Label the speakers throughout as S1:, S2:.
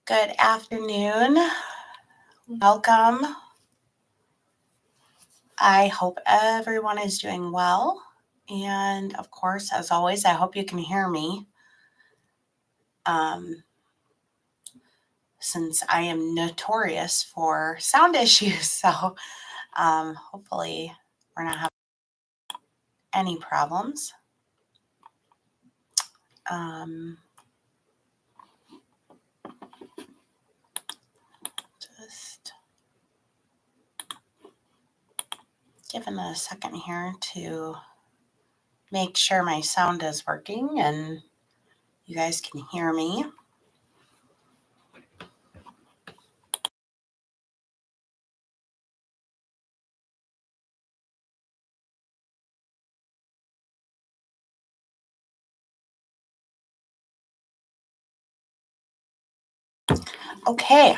S1: Good afternoon. Welcome. I hope everyone is doing well. And of course, as always, I hope you can hear me. Since I am notorious for sound issues. So hopefully we're not having any problems. Just giving a second here to make sure my sound is working and you guys can hear me. Okay.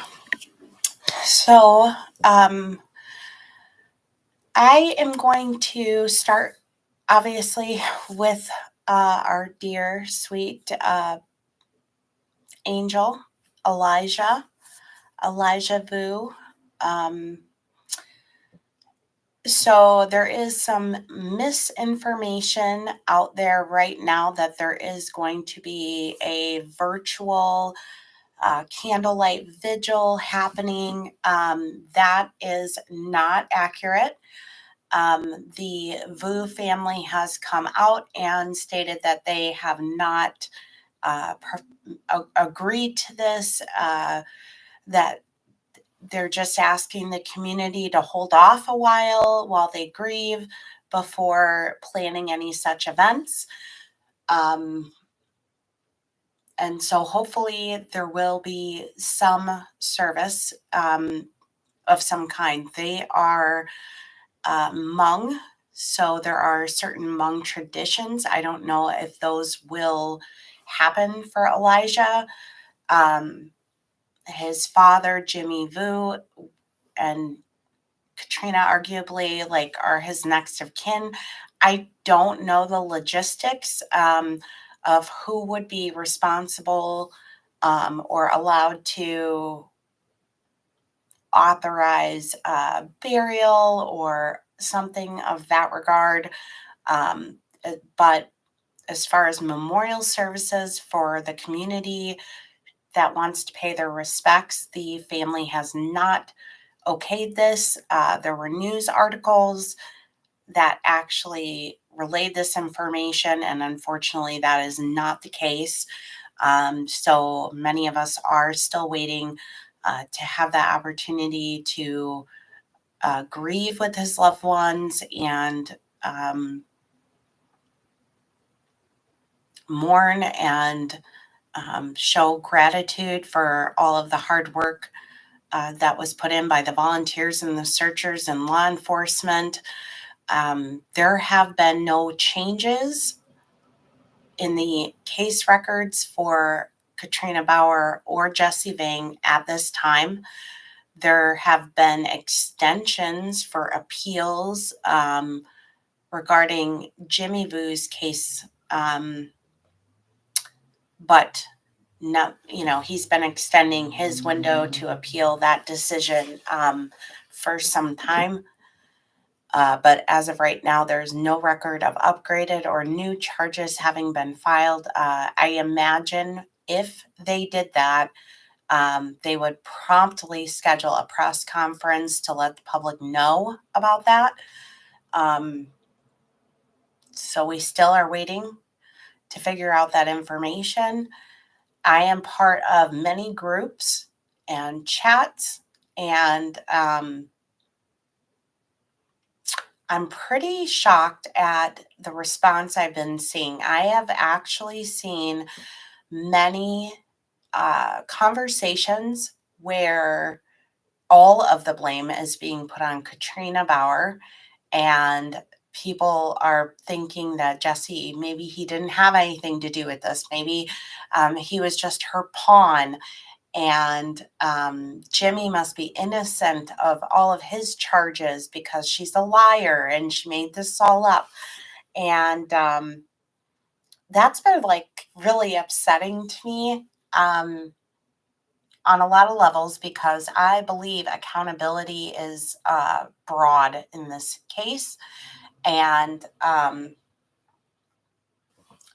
S1: So I am going to start, obviously, with our dear, sweet angel, Elijah Vu. So there is some misinformation out there right now that there is going to be a virtual candlelight vigil happening. That is not accurate. The Vu family has come out and stated that they have not agreed to this, that they're just asking the community to hold off a while they grieve before planning any such events. And so hopefully there will be some service of some kind. They are Hmong, so there are certain Hmong traditions. I don't know if those will happen for Elijah. His father, Jimmy Vu, and Katrina arguably are his next of kin. I don't know the logistics of who would be responsible or allowed to authorize burial or something of that regard. But as far as memorial services for the community that wants to pay their respects, the family has not okayed this. There were news articles that actually relayed this information, and unfortunately, that is not the case. So many of us are still waiting to have that opportunity to grieve with his loved ones and mourn and show gratitude for all of the hard work that was put in by the volunteers and the searchers and law enforcement. There have been no changes in the case records for Katrina Bauer or Jesse Vang at this time. There have been extensions for appeals regarding Jimmy Vu's case, but no, he's been extending his window to appeal that decision for some time. But as of right now, there's no record of upgraded or new charges having been filed. I imagine if they did that, they would promptly schedule a press conference to let the public know about that. So we still are waiting to figure out that information. I am part of many groups and chats, and I'm pretty shocked at the response I've been seeing. I have actually seen many conversations where all of the blame is being put on Katrina Bauer, and people are thinking that Jesse, maybe he didn't have anything to do with this. Maybe he was just her pawn. And Jimmy must be innocent of all of his charges because she's a liar and she made this all up. And that's been really upsetting to me. on a lot of levels because I believe accountability is broad in this case. And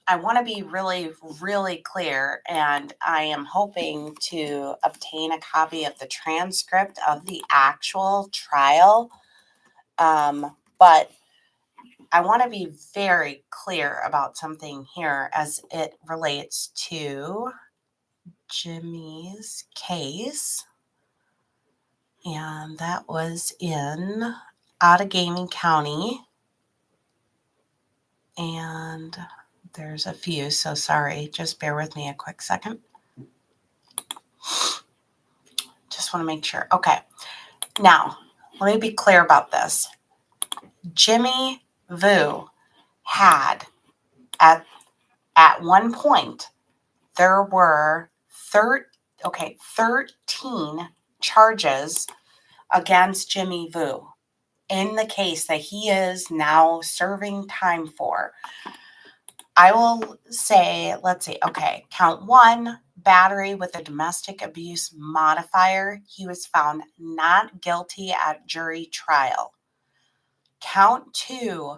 S1: I want to be really, really clear, and I am hoping to obtain a copy of the transcript of the actual trial. But I want to be very clear about something here as it relates to Jimmy's case. And that was in Outagamie County. And there's a few, so sorry. Just bear with me a quick second. Just want to make sure. Okay. Now, let me be clear about this. Jimmy Vu had, at one point, there were 13 charges against Jimmy Vu in the case that he is now serving time for. I will say, let's see, okay, count 1, battery with a domestic abuse modifier. He was found not guilty at jury trial. Count 2,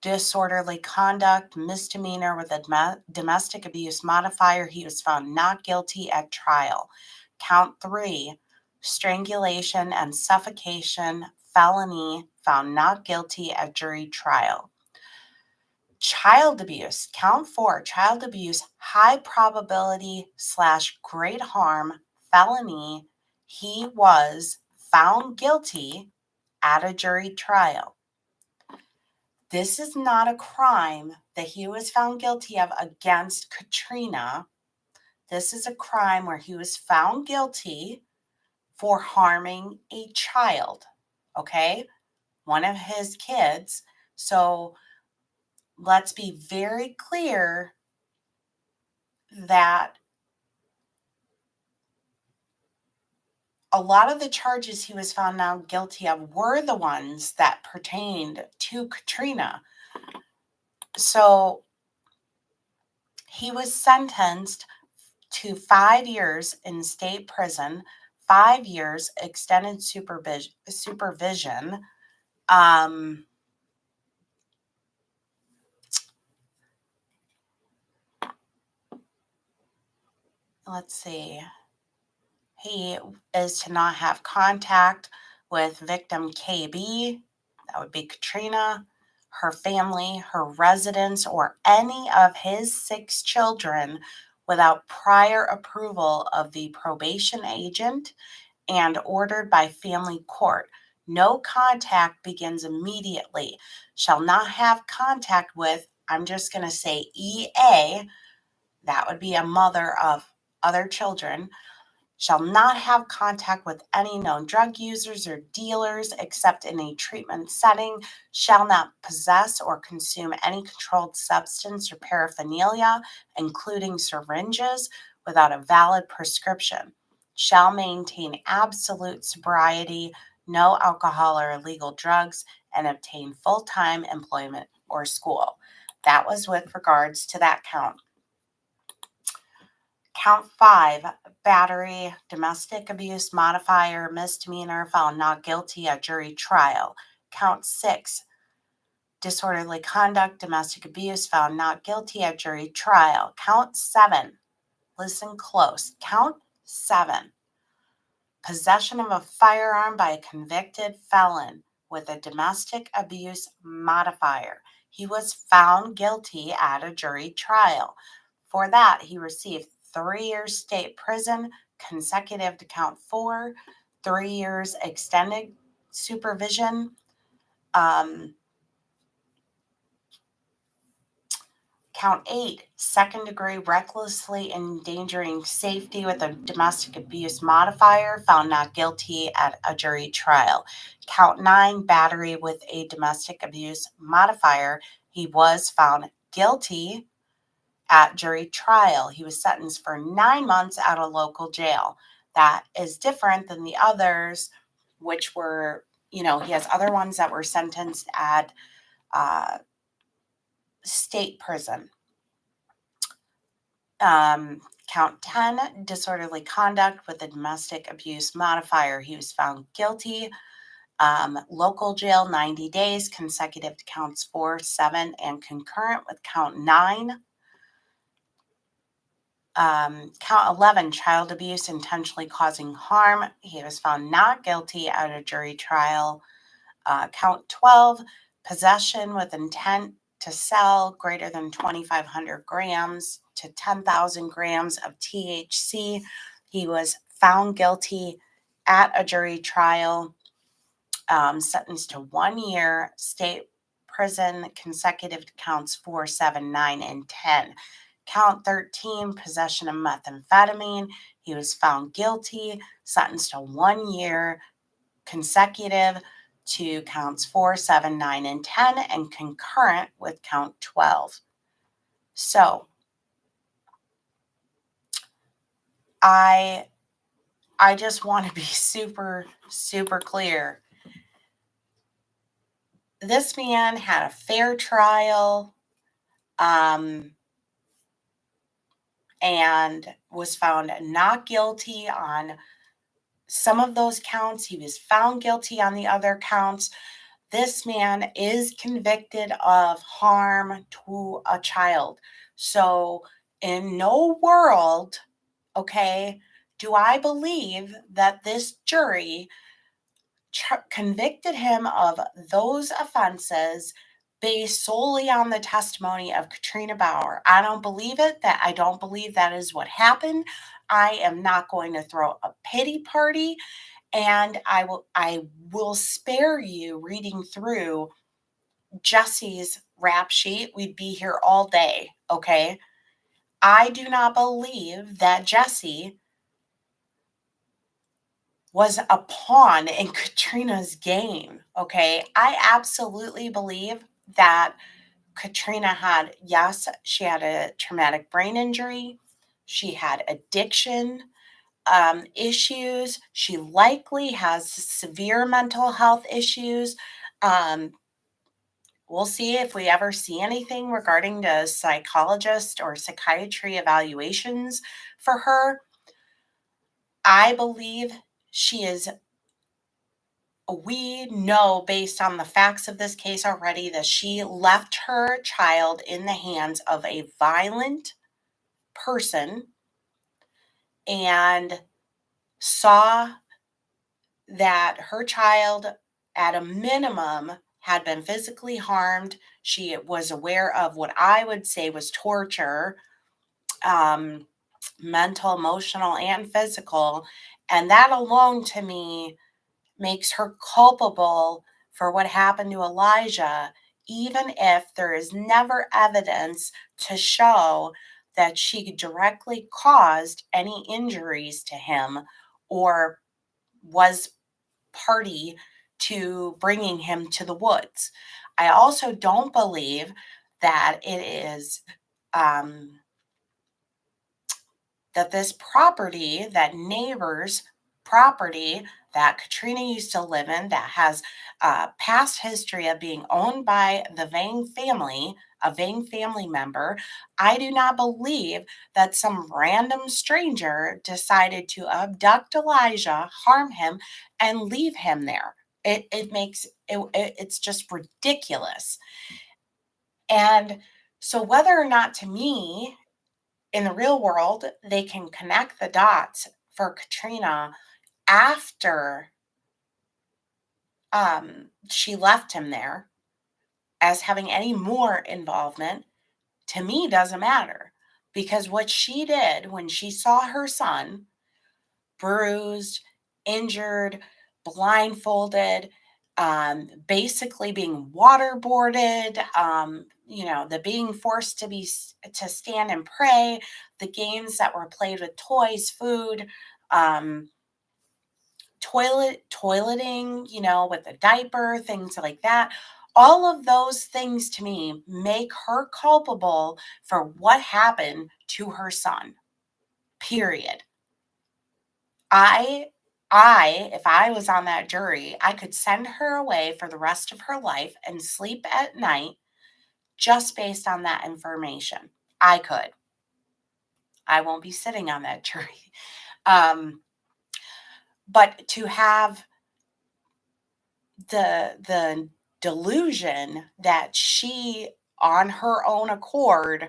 S1: disorderly conduct, misdemeanor with a domestic abuse modifier. He was found not guilty at trial. Count 3, strangulation and suffocation, felony, found not guilty at jury trial. Child abuse, count 4, child abuse, high probability / great harm, felony. He was found guilty at a jury trial. This is not a crime that he was found guilty of against Katrina. This is a crime where he was found guilty for harming a child, okay? One of his kids. So let's be very clear that a lot of the charges he was found now guilty of were the ones that pertained to Katrina. So he was sentenced to 5 years in state prison, 5 years extended supervision. Let's see. He is to not have contact with victim KB, that would be Katrina, her family, her residence, or any of his 6 children without prior approval of the probation agent and ordered by family court. No contact begins immediately. Shall not have contact with, I'm just going to say EA, that would be a mother of other children, shall not have contact with any known drug users or dealers except in a treatment setting, shall not possess or consume any controlled substance or paraphernalia, including syringes, without a valid prescription, shall maintain absolute sobriety, no alcohol or illegal drugs, and obtain full-time employment or school. That was with regards to that count. Count 5, battery, domestic abuse modifier, misdemeanor, found not guilty at jury trial. Count 6, disorderly conduct, domestic abuse, found not guilty at jury trial. Count 7, listen close. Count 7, possession of a firearm by a convicted felon with a domestic abuse modifier. He was found guilty at a jury trial. For that, he received 3 years state prison, consecutive to count 4, 3 years extended supervision. Count 8, second degree recklessly endangering safety with a domestic abuse modifier, found not guilty at a jury trial. Count 9, battery with a domestic abuse modifier. He was found guilty at jury trial. He was sentenced for 9 months at a local jail. That is different than the others, which were, he has other ones that were sentenced at state prison. Count 10, disorderly conduct with a domestic abuse modifier. He was found guilty. Local jail, 90 days, consecutive to counts 4, 7, and concurrent with count 9. Count 11, child abuse, intentionally causing harm. He was found not guilty at a jury trial. Count 12, possession with intent to sell greater than 2,500 grams to 10,000 grams of THC. He was found guilty at a jury trial, sentenced to 1 year state prison, consecutive to counts 4, 7, 9, and 10. Count 13, possession of methamphetamine. He was found guilty, sentenced to 1 year consecutive to counts 4, 7, 9, and 10, and concurrent with count 12. So I just want to be super, super clear. This man had a fair trial, and was found not guilty on some of those counts. He was found guilty on the other counts. This man is convicted of harm to a child. So, in no world, okay, do I believe that this jury convicted him of those offenses based solely on the testimony of Katrina Bauer. I don't believe it. I don't believe that is what happened. I am not going to throw a pity party, and I will spare you reading through Jesse's rap sheet. We'd be here all day, okay? I do not believe that Jesse was a pawn in Katrina's game, okay? I absolutely believe that Katrina had, yes, she had a traumatic brain injury. She had addiction issues. She likely has severe mental health issues. Um, we'll see if we ever see anything regarding the psychologist or psychiatry evaluations for her. I believe she is we know based on the facts of this case already that she left her child in the hands of a violent person and saw that her child, at a minimum, had been physically harmed. She was aware of what I would say was torture, um, mental, emotional, and physical. And that alone to me makes her culpable for what happened to Elijah, even if there is never evidence to show that she directly caused any injuries to him or was party to bringing him to the woods. I also don't believe that it is um, that this property, that neighbor's property that Katrina used to live in, that has past history of being owned by the Vang family, a Vang family member, I do not believe that some random stranger decided to abduct Elijah, harm him, and leave him there. It's just ridiculous. And so whether or not, to me, in the real world, they can connect the dots for Katrina after she left him there as having any more involvement, to me doesn't matter. Because what she did when she saw her son bruised, injured, blindfolded, basically being waterboarded, the being forced to stand and pray, the games that were played with toys, food, um, toileting, with a diaper, things like that. All of those things to me make her culpable for what happened to her son. Period. I if I was on that jury, I could send her away for the rest of her life and sleep at night just based on that information. I could. I won't be sitting on that jury. Um, but to have the delusion that she, on her own accord,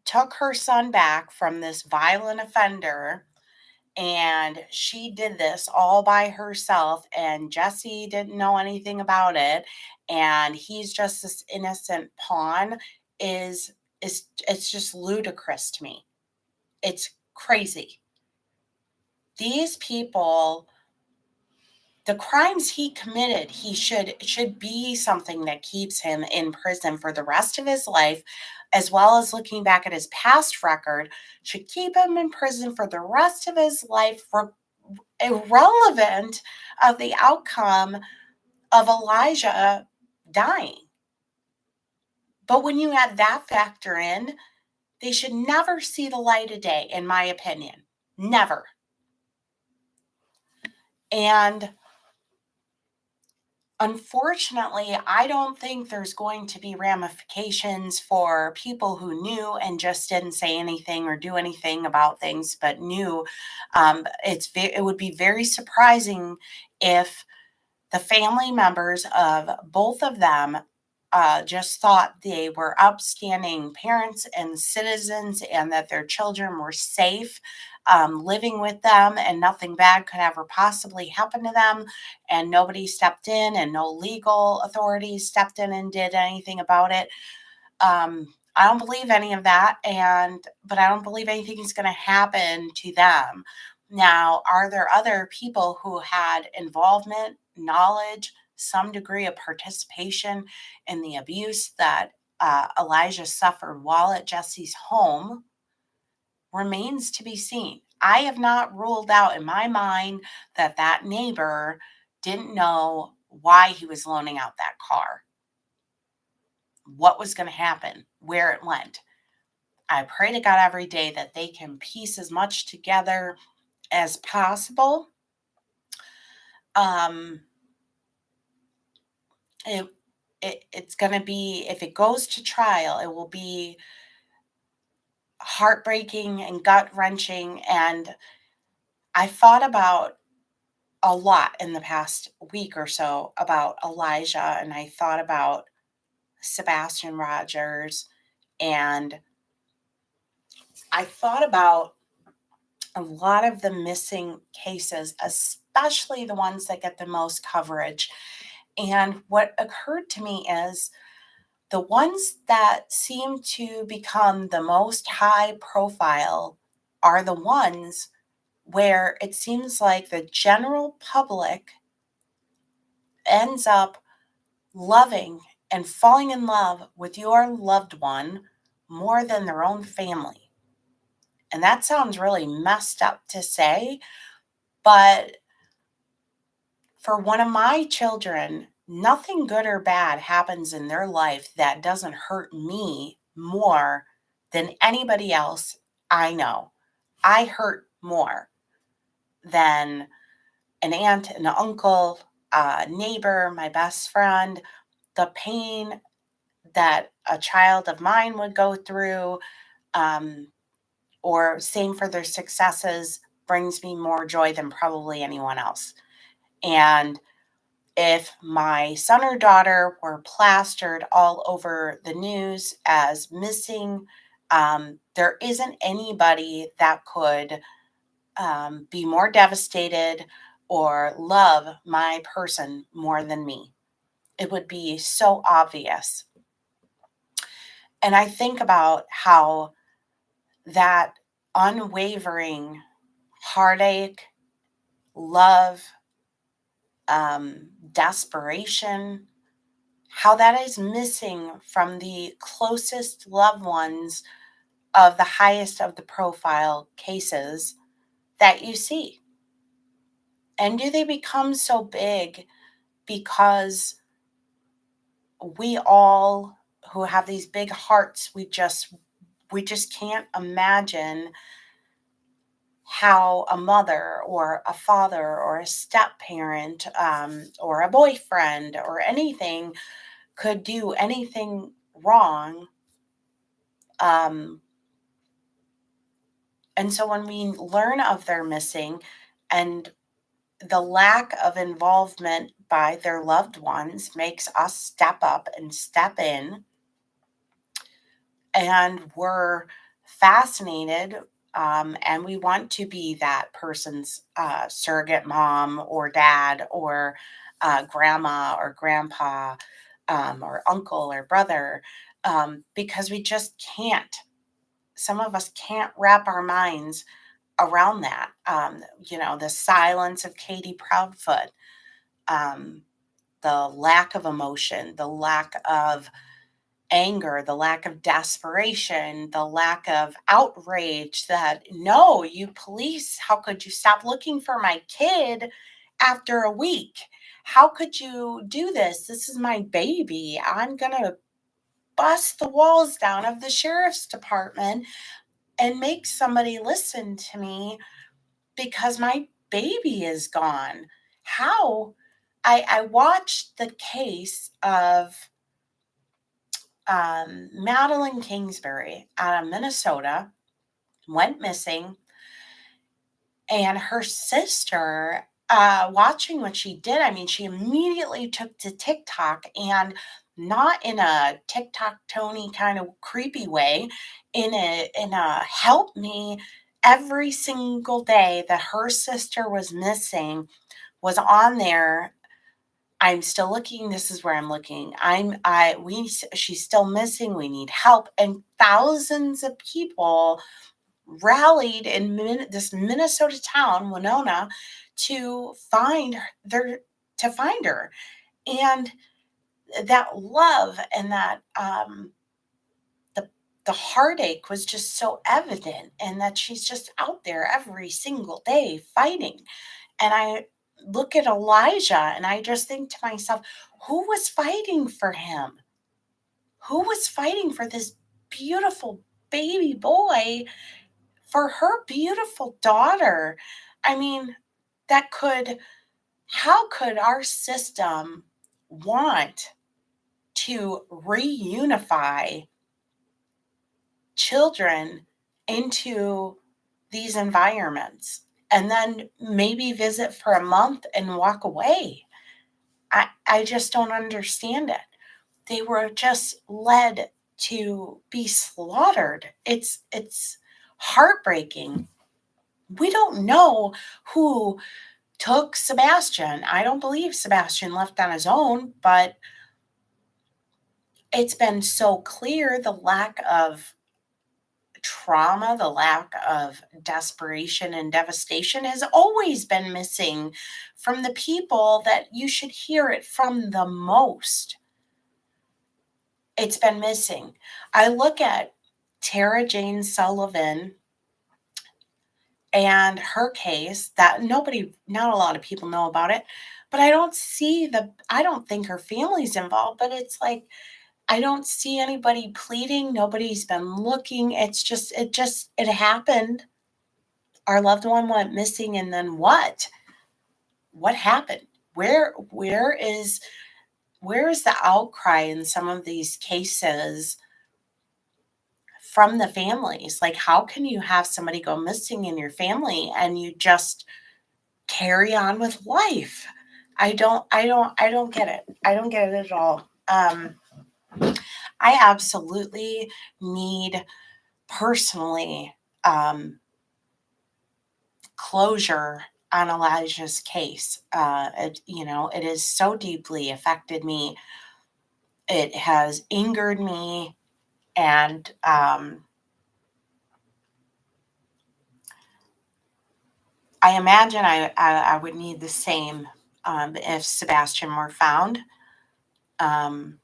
S1: took her son back from this violent offender, and she did this all by herself, and Jesse didn't know anything about it, and he's just this innocent pawn, is it's just ludicrous to me. It's crazy. These people, the crimes he committed, he should be something that keeps him in prison for the rest of his life, as well as looking back at his past record, should keep him in prison for the rest of his life, for irrelevant of the outcome of Elijah dying. But when you add that factor in, they should never see the light of day, in my opinion. Never. And unfortunately, I don't think there's going to be ramifications for people who knew and just didn't say anything or do anything about things, but knew. It would be very surprising if the family members of both of them just thought they were upstanding parents and citizens, and that their children were safe living with them, and nothing bad could ever possibly happen to them. And nobody stepped in, and no legal authorities stepped in and did anything about it. I don't believe any of that, but I don't believe anything is going to happen to them. Now, are there other people who had involvement, knowledge, some degree of participation in the abuse that Elijah suffered while at Jesse's home? Remains to be seen. I have not ruled out in my mind that that neighbor didn't know why he was loaning out that car, what was going to happen, where it went. I pray to God every day that they can piece as much together as possible. Um, it, it's going to be, if it goes to trial, it will be heartbreaking and gut wrenching. And I thought about a lot in the past week or so about Elijah, and I thought about Sebastian Rogers, and I thought about a lot of the missing cases, especially the ones that get the most coverage. And what occurred to me is the ones that seem to become the most high profile are the ones where it seems like the general public ends up loving and falling in love with your loved one more than their own family. And that sounds really messed up to say, but for one of my children, nothing good or bad happens in their life that doesn't hurt me more than anybody else I know. I hurt more than an aunt, an uncle, a neighbor, my best friend. The pain that a child of mine would go through, um, or same for their successes, brings me more joy than probably anyone else. And if my son or daughter were plastered all over the news as missing, there isn't anybody that could be more devastated or love my person more than me. It would be so obvious. And I think about how that unwavering heartache, love, desperation, how that is missing from the closest loved ones of the highest of the profile cases that you see. And do they become so big because we all who have these big hearts, we just can't imagine how a mother or a father or a step parent, or a boyfriend or anything could do anything wrong, um, And so when we learn of their missing and the lack of involvement by their loved ones makes us step up and step in, and we're fascinated, and we want to be that person's surrogate mom or dad or grandma or grandpa, or uncle or brother, because we just can't. Some of us can't wrap our minds around that. The silence of Katie Proudfoot, um, the lack of emotion, the lack of anger, the lack of desperation, the lack of outrage that, no, you police, how could you stop looking for my kid after a week? How could you do this? This is my baby. I'm going to bust the walls down of the sheriff's department and make somebody listen to me because my baby is gone. How? I watched the case of Madeline Kingsbury out of Minnesota, went missing, and her sister, watching what she did, I mean, she immediately took to TikTok, and not in a TikTok Tony kind of creepy way, in a help me every single day that her sister was missing, was on there. I'm still looking. This is where I'm looking. She's still missing. We need help. And thousands of people rallied in this Minnesota town, Winona, to find her. And that love and that, the, the heartache was just so evident, and that she's just out there every single day fighting. And I look at Elijah and I just think to myself, who was fighting for him? Who was fighting for this beautiful baby boy, for her beautiful daughter? I mean, how could our system want to reunify children into these environments and then maybe visit for a month and walk away? I just don't understand it. They were just led to be slaughtered. It's heartbreaking. We don't know who took Sebastian. I don't believe Sebastian left on his own, but it's been so clear the lack of trauma, the lack of desperation and devastation has always been missing from the people that you should hear it from the most. It's been missing. I look at Tara Jane Sullivan and her case that not a lot of people know about it, but I don't think her family's involved, but it's like, I don't see anybody pleading. Nobody's been looking. It happened. Our loved one went missing, and then what? What happened? Where is the outcry in some of these cases from the families? Like, how can you have somebody go missing in your family and you just carry on with life? I don't get it. I don't get it at all. I absolutely need, personally, closure on Elijah's case. It has so deeply affected me. It has angered me, and I imagine I would need the same, if Sebastian were found. Um,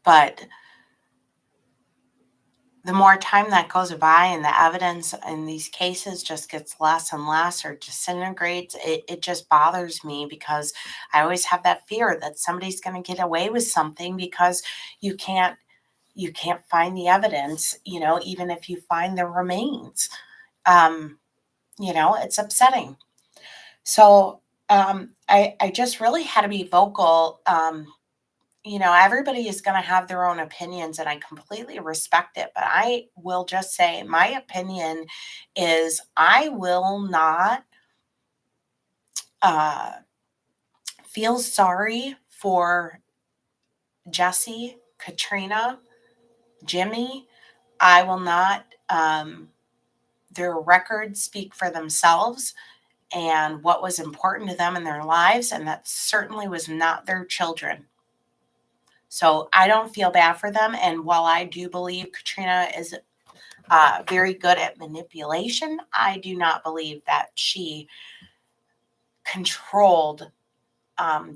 S1: but the more time that goes by and the evidence in these cases just gets less and less or disintegrates, it just bothers me, because I always have that fear that somebody's going to get away with something, because you can't find the evidence, even if you find the remains. It's upsetting. So I just really had to be vocal, everybody is going to have their own opinions, and I completely respect it. But I will just say my opinion is I will not uh, feel sorry for Jesse, Katrina, Jimmy. I will not. Their records speak for themselves and what was important to them in their lives, and that certainly was not their children. So I don't feel bad for them. And while I do believe Katrina is very good at manipulation, I do not believe that she controlled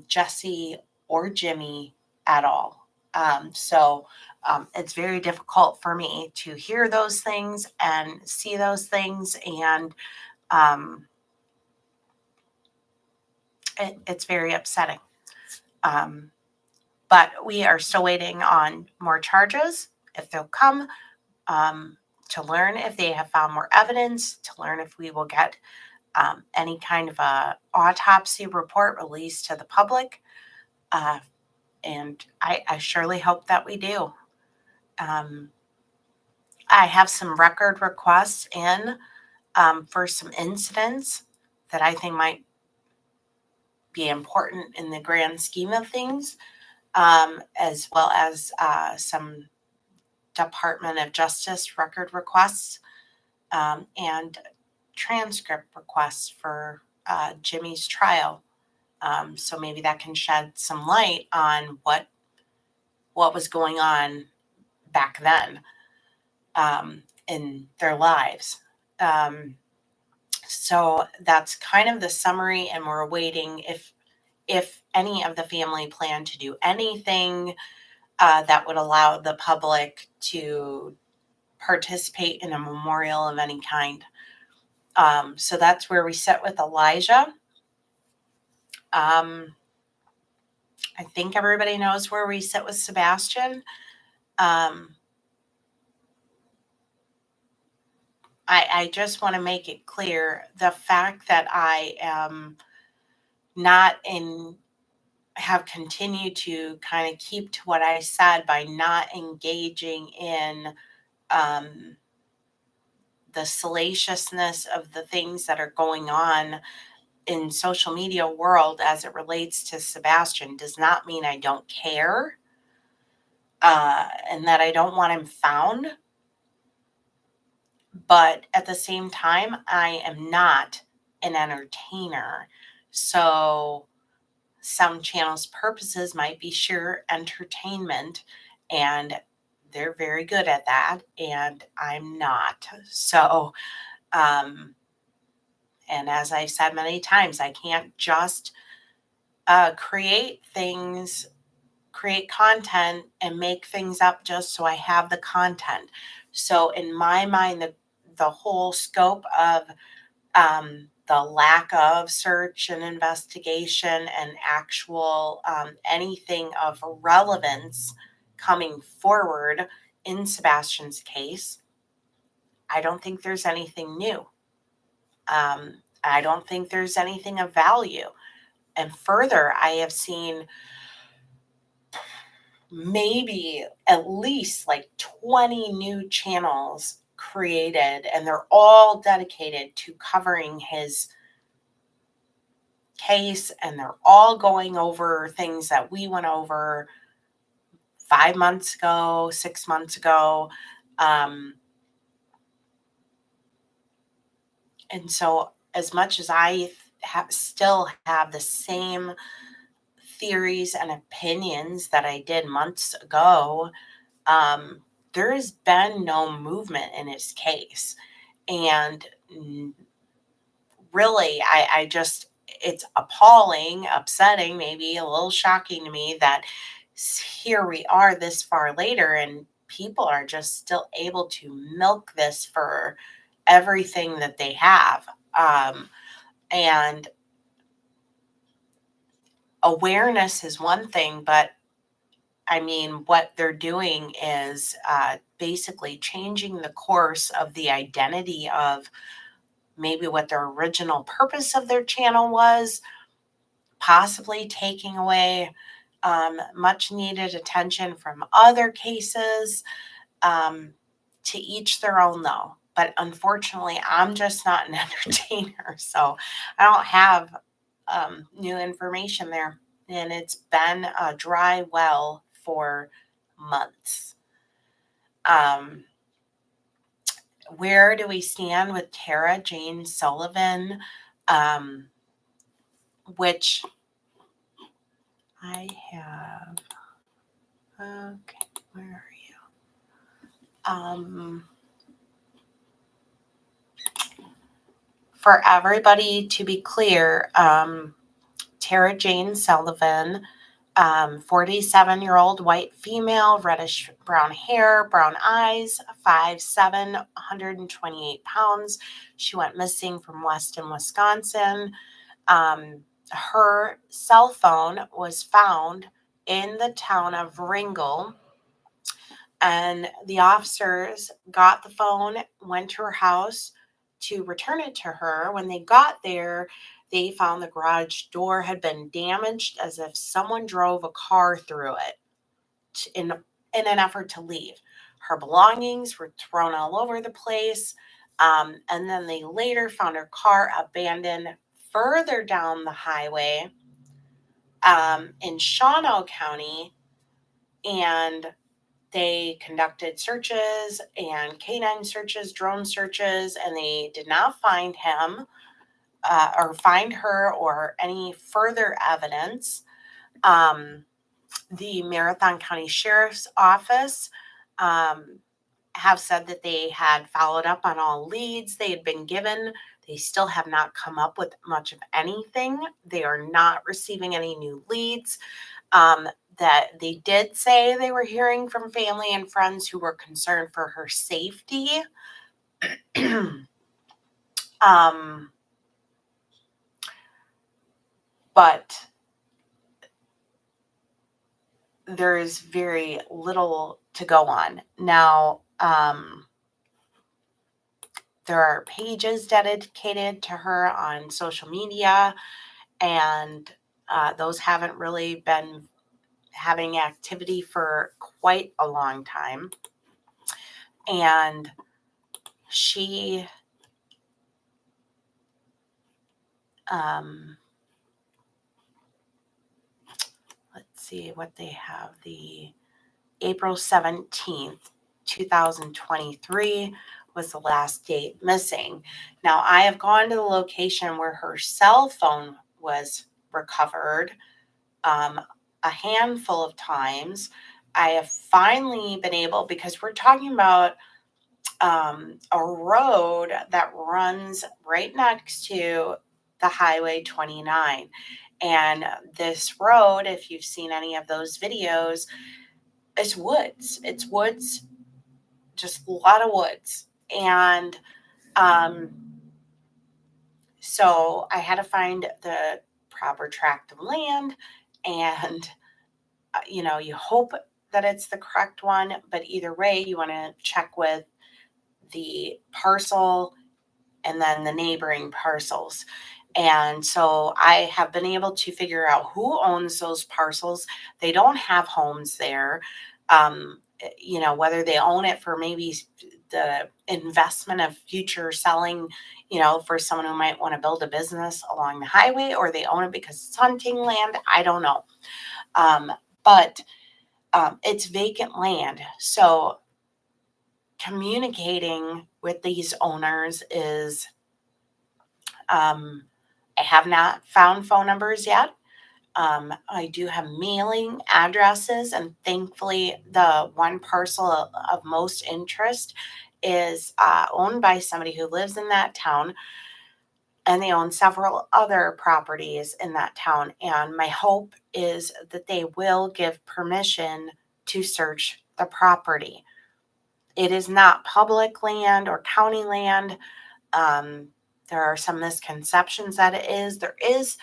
S1: Jesse or Jimmy at all. So it's very difficult for me to hear those things and see those things. And um, it's very upsetting. Um, but we are still waiting on more charges, if they'll come, um, to learn if they have found more evidence, to learn if we will get any kind of a autopsy report released to the public. And I surely hope that we do. Um, I have some record requests in for some incidents that I think might be important in the grand scheme of things, as well as some Department of Justice record requests, and transcript requests for Jimmy's trial. So maybe that can shed some light on what was going on back then, in their lives. So that's kind of the summary, and we're waiting if any of the family plan to do anything that would allow the public to participate in a memorial of any kind. So that's where we sit with Elijah. I think everybody knows where we sit with Sebastian. I just want to make it clear, the fact that I am not in, have continued to kind of keep to what I said by not engaging in the salaciousness of the things that are going on in social media world as it relates to Sebastian, does not mean I don't care, and that I don't want him found. But at the same time, I am not an entertainer. So some channels' purposes might be sheer entertainment, and they're very good at that, and I'm not. So, and as I've said many times, I can't just create things, create content, and make things up just so I have the content. So, in my mind, the whole scope of the lack of search and investigation and actual anything of relevance coming forward in Sebastian's case, I don't think there's anything new. I don't think there's anything of value. And further, I have seen maybe at least like 20 new channels created, and they're all dedicated to covering his case, and they're all going over things that we went over 5 months ago, 6 months ago. And so, as much as I still have the same theories and opinions that I did months ago, there has been no movement in his case. And really, I just, it's appalling, upsetting, maybe a little shocking to me that here we are this far later and people are just still able to milk this for everything that they have. And awareness is one thing, but I mean, what they're doing is basically changing the course of the identity of maybe what their original purpose of their channel was, possibly taking away much needed attention from other cases. To each their own, though. But unfortunately, I'm just not an entertainer, so I don't have new information there. And it's been a dry well for months. Where do we stand with Tara Jane Sullivan? Which I have. Okay, where are you? For everybody to be clear, Tara Jane Sullivan, 47-year-old white female, reddish brown hair, brown eyes, 5'7", 128 pounds. She went missing from Weston, Wisconsin. Her cell phone was found in the town of Ringel, and the officers got the phone, went to her house to return it to her. When they got there, they found the garage door had been damaged as if someone drove a car through it in an effort to leave. Her belongings were thrown all over the place. And then they later found her car abandoned further down the highway in Shawano County. And they conducted searches and canine searches, drone searches, and they did not find him or find her or any further evidence. The Marathon County Sheriff's Office have said that they had followed up on all leads they had been given. They still have not come up with much of anything. They are not receiving any new leads. That they did say they were hearing from family and friends who were concerned for her safety. But there is very little to go on. Now, there are pages dedicated to her on social media, and those haven't really been having activity for quite a long time. And she let's see what they have. The April 17th, 2023 was the last date missing. Now, I have gone to the location where her cell phone was recovered a handful of times. I have finally been able, because we're talking about a road that runs right next to the Highway 29. And this road, if you've seen any of those videos, is woods. It's woods, just a lot of woods. And so I had to find the proper tract of land, and you hope that it's the correct one, but either way, you want to check with the parcel and then the neighboring parcels. And so I have been able to figure out who owns those parcels. They don't have homes there. Whether they own it for maybe the investment of future selling, for someone who might want to build a business along the highway, or they own it because it's hunting land. I don't know. But it's vacant land. So communicating with these owners is, I have not found phone numbers yet. I do have mailing addresses, and thankfully the one parcel of most interest is owned by somebody who lives in that town, and they own several other properties in that town. And my hope is that they will give permission to search the property. It is not public land or county land. There are some misconceptions that it is. There is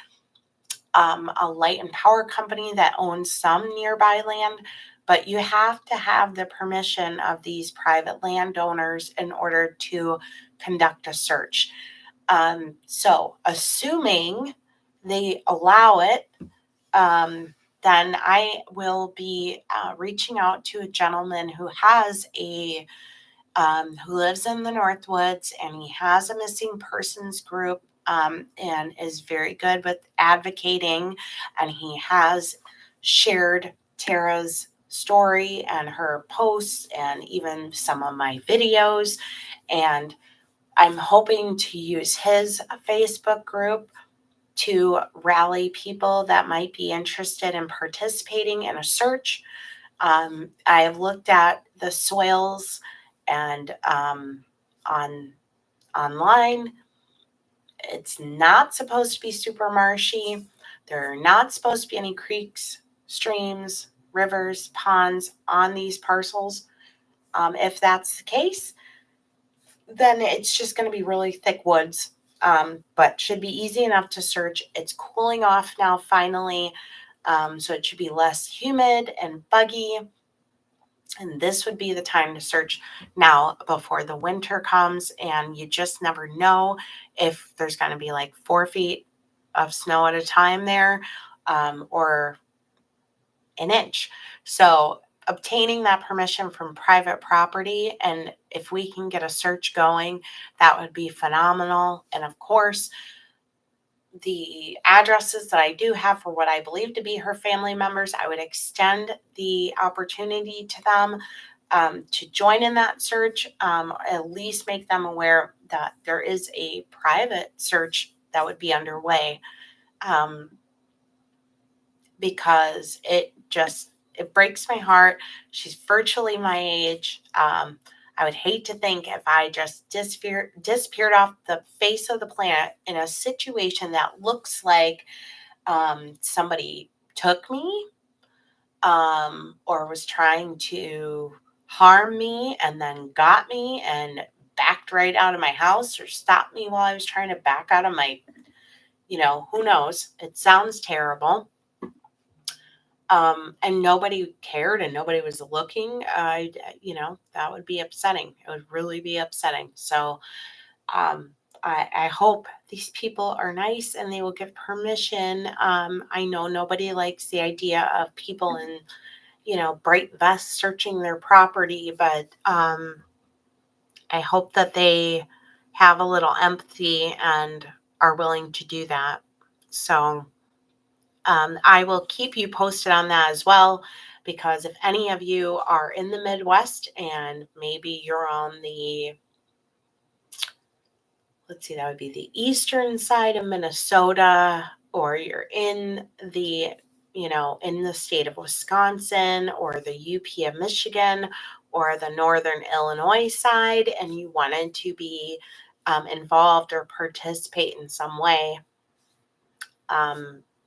S1: a light and power company that owns some nearby land, but you have to have the permission of these private landowners in order to conduct a search. So assuming they allow it, then I will be reaching out to a gentleman who has who lives in the Northwoods, and he has a missing persons group, and is very good with advocating. And he has shared Tara's story and her posts and even some of my videos. And I'm hoping to use his Facebook group to rally people that might be interested in participating in a search. I have looked at the soils and online. It's not supposed to be super marshy. There are not supposed to be any creeks, streams, rivers, ponds on these parcels. If that's the case, then it's just going to be really thick woods, but should be easy enough to search. It's cooling off now finally, so it should be less humid and buggy. And this would be the time to search now before the winter comes, and you just never know if there's going to be like 4 feet of snow at a time there, or an inch. So obtaining that permission from private property, and if we can get a search going, that would be phenomenal. And of course, the addresses that I do have for what I believe to be her family members, I would extend the opportunity to them, to join in that search, at least make them aware that there is a private search that would be underway, because it breaks my heart. She's virtually my age. I would hate to think if I just disappeared off the face of the planet in a situation that looks like somebody took me, or was trying to harm me and then got me and backed right out of my house, or stopped me while I was trying to back out of my, who knows? It sounds terrible. And nobody cared and nobody was looking. That would be upsetting. It would really be upsetting. So I hope these people are nice and they will give permission. I know nobody likes the idea of people in, bright vests searching their property, but I hope that they have a little empathy and are willing to do that. So I will keep you posted on that as well, because if any of you are in the Midwest and maybe you're on that would be the eastern side of Minnesota, or you're in the state of Wisconsin or the UP of Michigan or the northern Illinois side, and you wanted to be involved or participate in some way,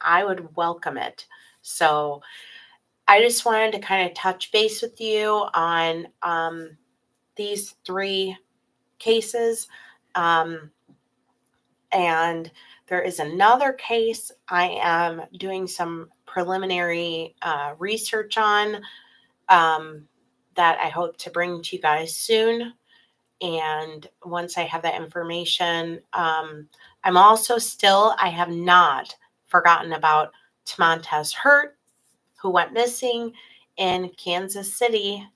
S1: I would welcome it. So I just wanted to kind of touch base with you on these 3 cases. And there is another case I am doing some preliminary research on, that I hope to bring to you guys soon. And once I have that information, I have not forgotten about Tamontez Hurt, who went missing in Kansas City.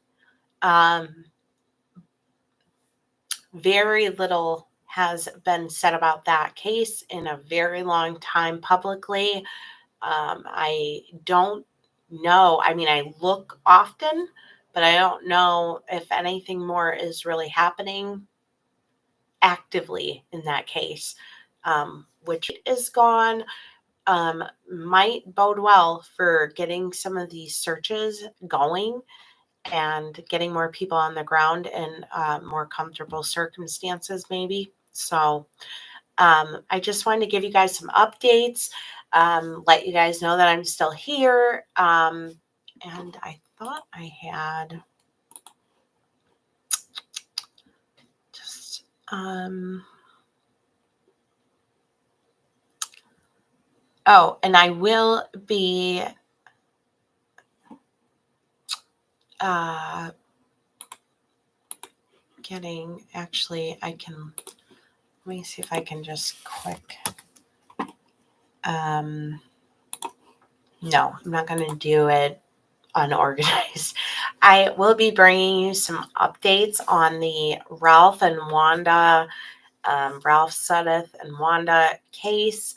S1: Very little has been said about that case in a very long time publicly. I don't know. I mean, I look often, but I don't know if anything more is really happening actively in that case, which is gone. Might bode well for getting some of these searches going and getting more people on the ground in more comfortable circumstances, maybe. So I just wanted to give you guys some updates, let you guys know that I'm still here. And I thought I had just, and I will be let me see if I can just quick No, I'm not going to do it unorganized. I will be bringing you some updates on the Ralph and Wanda, Ralph Sudduth and Wanda case,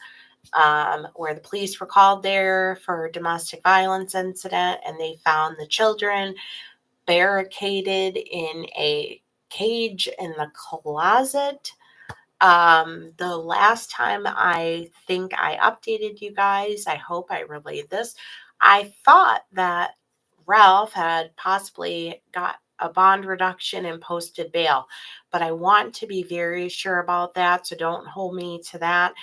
S1: where the police were called there for a domestic violence incident, and they found the children barricaded in a cage in the closet. The last time I think I updated you guys, I hope I relayed this, I thought that Ralph had possibly got a bond reduction and posted bail, but I want to be very sure about that, so don't hold me to that.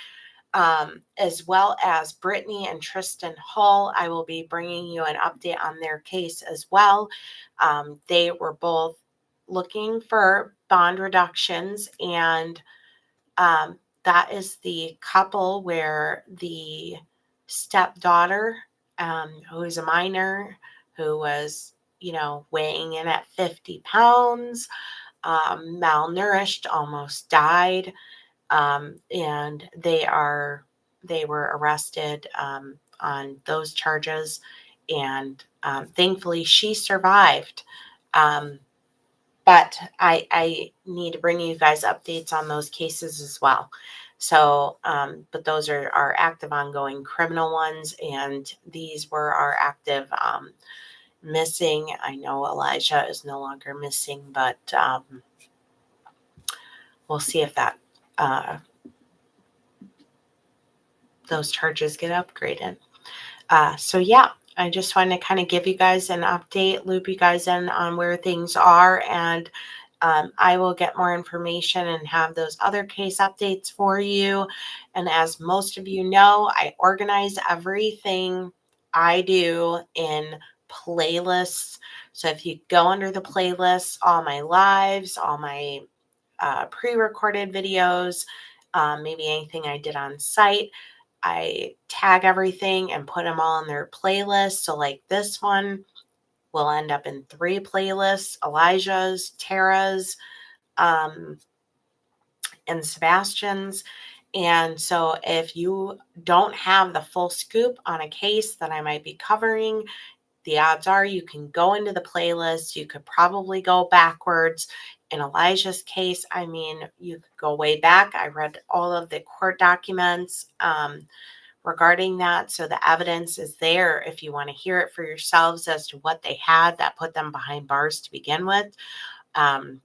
S1: As well as Brittany and Tristan Hall, I will be bringing you an update on their case as well. They were both looking for bond reductions, and that is the couple where the stepdaughter, who is a minor, who was, weighing in at 50 pounds, malnourished, almost died, and they were arrested on those charges, and thankfully she survived. But I need to bring you guys updates on those cases as well. So, but those are our active ongoing criminal ones, and these were our active missing. I know Elijah is no longer missing, but we'll see if that those charges get upgraded. So yeah, I just wanted to kind of give you guys an update, loop you guys in on where things are, and I will get more information and have those other case updates for you. And as most of you know, I organize everything I do in playlists. So if you go under the playlist, all my lives, all my pre-recorded videos, maybe anything I did on site, I tag everything and put them all in their playlist. So like this one will end up in 3 playlists: Elijah's, Tara's, and Sebastian's. And so if you don't have the full scoop on a case that I might be covering, the odds are you can go into the playlist. You could probably go backwards. In Elijah's case, I mean, you could go way back. I read all of the court documents regarding that. So the evidence is there if you want to hear it for yourselves as to what they had that put them behind bars to begin with.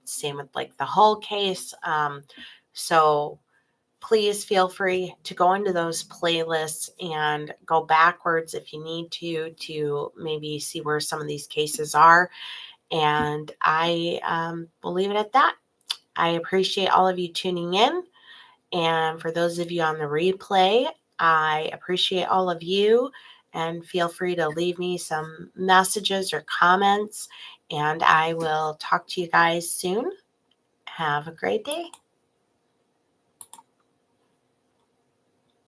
S1: Same with like the Hull case. So please feel free to go into those playlists and go backwards if you need to maybe see where some of these cases are. And I will leave it at that. I appreciate all of you tuning in. And for those of you on the replay, I appreciate all of you, and feel free to leave me some messages or comments, and I will talk to you guys soon. Have a great day.